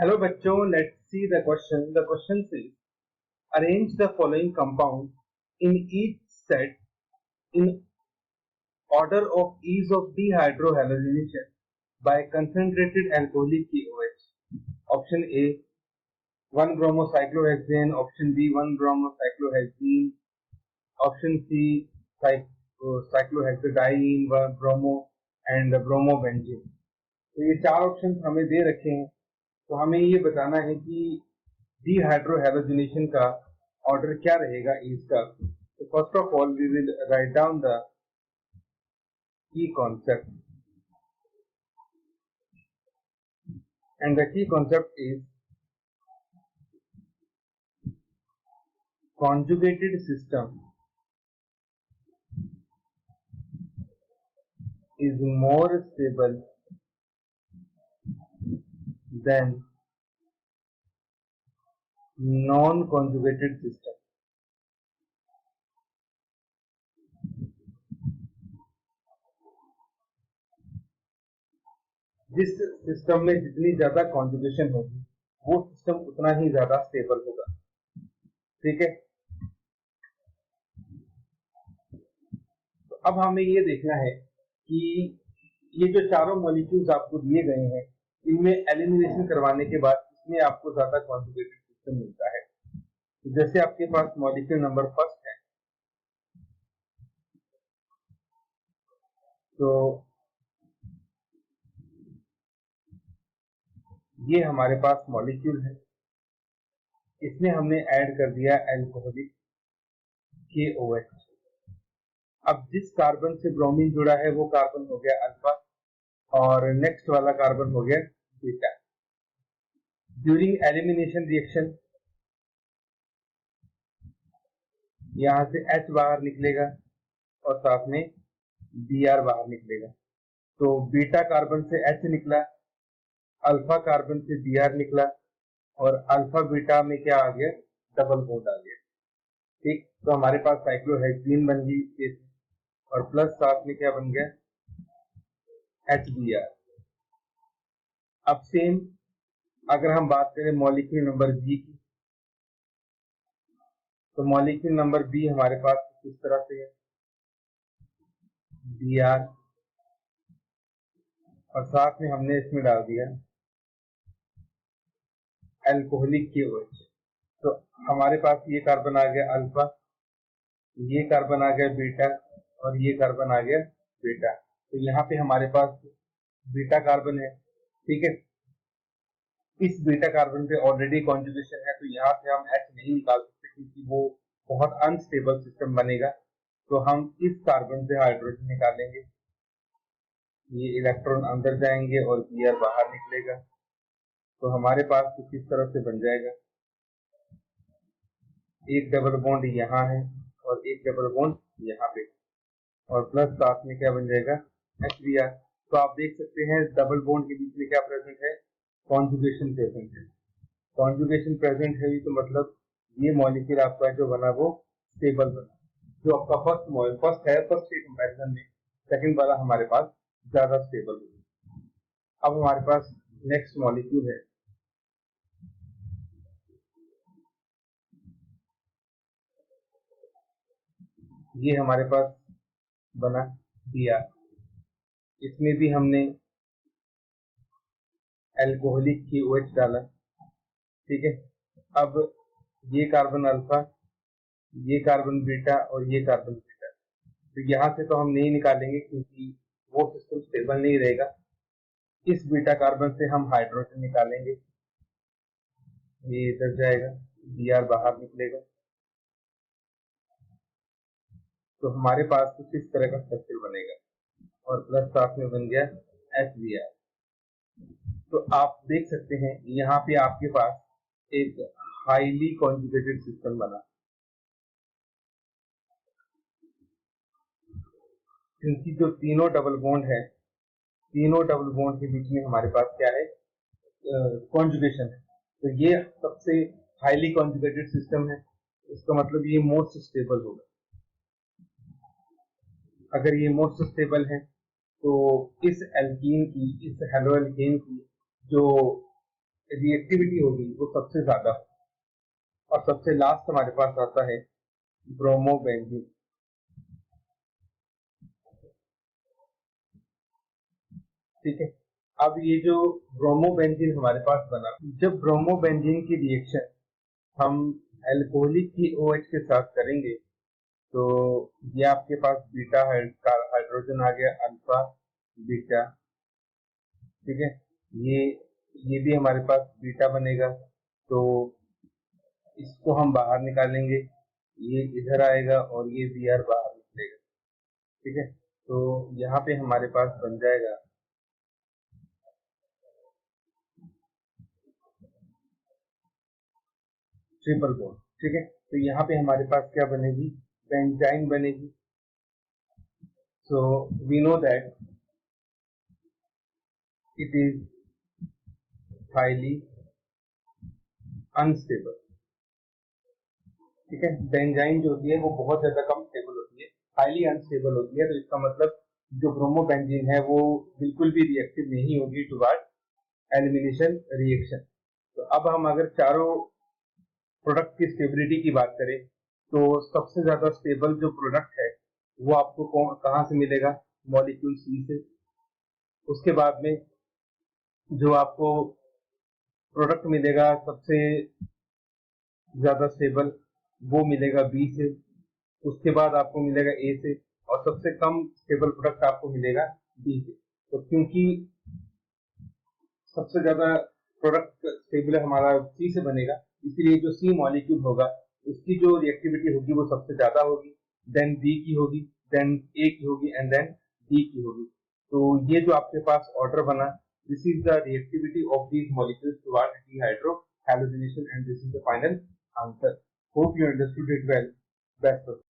Hello बच्चों, let's see the question. The question says, arrange the following compounds in each set in order of ease of dehydrohalonation by concentrated alcoholic KOH. Option A, 1-bromocyclohexane. Option B, 1-bromocyclohexene. Option C, cyclohexadiene, bromo and bromobenzene. तो ये चार option हमें दे रखे हैं, तो हमें ये बताना है कि डीहाइड्रोहेलोजिनेशन का ऑर्डर क्या रहेगा इसका। तो first of all we will write down the key concept, and the key concept is conjugated system is more stable than non-conjugated system. जिस सिस्टम में जितनी ज्यादा कॉन्जुगेशन होगी वो सिस्टम उतना ही ज्यादा स्टेबल होगा। ठीक है, तो अब हमें ये देखना है कि ये जो चारों मॉलिक्यूल्स आपको दिए गए हैं इनमें एलिमिनेशन करवाने के बाद इसमें आपको ज्यादा कॉन्जुगेटेड सिस्टम मिलता है। तो जैसे आपके पास मॉलिक्यूल नंबर फर्स्ट है, तो ये हमारे पास मॉलिक्यूल है, इसमें हमने ऐड कर दिया अल्कोहलिक KOH। अब जिस कार्बन से ब्रोमीन जुड़ा है वो कार्बन हो गया अल्फा और नेक्स्ट वाला कार्बन हो गया बीटा। ड्यूरिंग एलिमिनेशन रिएक्शन यहां से H बाहर निकलेगा और साथ में Br बाहर निकलेगा। तो बीटा कार्बन से H निकला, अल्फा कार्बन से Br निकला और अल्फा बीटा में क्या आ गया, डबल बॉन्ड आ गया। ठीक, तो हमारे पास साइक्लोहेक्सीन बन गई और प्लस साथ में क्या बन गया, HBr। अब सेम अगर हम बात करें मॉलिक्यूल नंबर बी की, तो मॉलिक्यूल नंबर बी हमारे पास किस तरह से है, Br और साथ में हमने इसमें डाल दिया अल्कोहलिक KOH। तो हमारे पास ये कार्बन आ गया अल्फा, ये कार्बन आ गया बीटा और ये कार्बन आ गया बीटा। तो यहाँ पे हमारे पास बीटा कार्बन है। ठीक है, इस बीटा कार्बन पे ऑलरेडी कॉन्जुगेशन है, तो यहाँ से हम H नहीं निकाल सकते क्योंकि वो बहुत अनस्टेबल सिस्टम बनेगा। तो हम इस कार्बन से हाइड्रोजन निकालेंगे, ये इलेक्ट्रॉन अंदर जाएंगे और Br बाहर निकलेगा। तो हमारे पास कुछ इस तरह से बन जाएगा, एक डबल बॉन्ड यहाँ है और एक डबल बॉन्ड यहाँ पे और प्लस साथ में क्या बन जाएगा, HBr। तो आप देख सकते हैं डबल बॉन्ड के बीच में क्या प्रेजेंट है, कॉन्जुगेशन प्रेजेंट है। कॉन्जुगेशन प्रेजेंट है तो मतलब ये मॉलिक्यूल आपका जो बना वो स्टेबल बना। जो आपका फर्स्ट है, फर्स्ट के कंपैरिजन में सेकंड वाला हमारे पास ज्यादा स्टेबल होगा। अब हमारे पास नेक्स्ट मॉलिक्यूल है, ये हमारे पास बना Br। इसमें भी हमने अल्कोहलिक KOH डाला। ठीक है, अब ये कार्बन अल्फा, ये कार्बन बीटा और ये कार्बन बीटा, तो यहाँ से तो हम नहीं निकालेंगे क्योंकि वो सिस्टम स्टेबल नहीं रहेगा। इस बीटा कार्बन से हम हाइड्रोजन निकालेंगे, ये इधर जाएगा, Br बाहर निकलेगा। तो हमारे पास कुछ इस तरह का स्ट्रक्चर बनेगा और प्लस साथ में बन गया HBr। तो आप देख सकते हैं यहाँ पे आपके पास एक हाईली कॉन्जुगेटेड सिस्टम बना, क्योंकि जो तीनों डबल बॉन्ड है, तीनों डबल बॉन्ड के बीच में हमारे पास क्या है, कॉन्जुगेशन है। तो ये सबसे हाईली कॉन्जुगेटेड सिस्टम है, इसका मतलब ये मोस्ट स्टेबल होगा। अगर ये मोस्ट स्टेबल है तो इस एल्कीन की, इस हेलो एल्केन की जो रिएक्टिविटी होगी वो सबसे ज्यादा। और सबसे लास्ट हमारे पास आता है ब्रोमोबेंजीन। ठीक है, अब ये जो ब्रोमोबेंजीन हमारे पास बना, जब ब्रोमोबेंजीन की रिएक्शन हम एल्कोहलिक की OH के साथ करेंगे तो ये आपके पास बीटा हाइड्रोजन आ गया, अल्फा बीटा। ठीक है, ये भी हमारे पास बीटा बनेगा, तो इसको हम बाहर निकालेंगे, ये इधर आएगा और ये Br बाहर निकलेगा। ठीक है, तो यहाँ पे हमारे पास बन जाएगा ट्रिपल बॉन्ड। ठीक है, तो यहाँ पे हमारे पास क्या बनेगी, बेंजाइन बनेगी। So we know that it is highly unstable. ठीक है, बेंजाइन जो होती है वो बहुत ज्यादा कम स्टेबल होती है, हाईली अनस्टेबल होती है। तो इसका मतलब जो ब्रोमोबेंजीन है वो बिल्कुल भी रिएक्टिव नहीं होगी टुवर्ड एलिमिनेशन रिएक्शन। तो अब हम अगर चारों प्रोडक्ट की स्टेबिलिटी की बात करें तो सबसे ज्यादा स्टेबल जो प्रोडक्ट है वो आपको कहाँ से मिलेगा, मॉलिक्यूल सी से। उसके बाद में जो आपको प्रोडक्ट मिलेगा सबसे ज्यादा स्टेबल वो मिलेगा बी से। उसके बाद आपको मिलेगा ए से, और सबसे कम स्टेबल प्रोडक्ट आपको मिलेगा डी से। तो क्योंकि सबसे ज्यादा प्रोडक्ट स्टेबल हमारा सी से बनेगा, इसीलिए जो सी मॉलिक्यूल होगा उसकी जो रिएक्टिविटी होगी वो सबसे ज्यादा होगी, देन बी की होगी, देन ए की होगी एंड देन डी की होगी। तो ये जो आपके पास ऑर्डर बना, this is the reactivity of these molecules toward dehydro halogenation and this is the final answer. Hope you understood it well. Best of